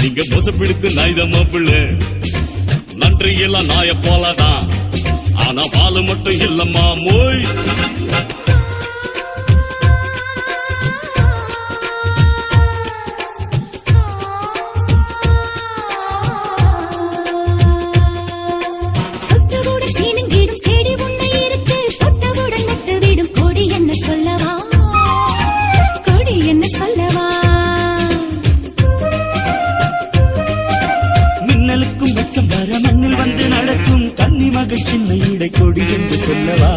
நீங்க மோசப்பிடித்து நாய்தான் மாப்பிள்ள. நன்றி எல்லாம் நாய போலதான், ஆனா பாலு மட்டும் இல்லம்மா மோய். மண்ணில் வந்து நடக்கும் கன்னி மகள் சின்ன இடை கொடி என்று சொல்லவா.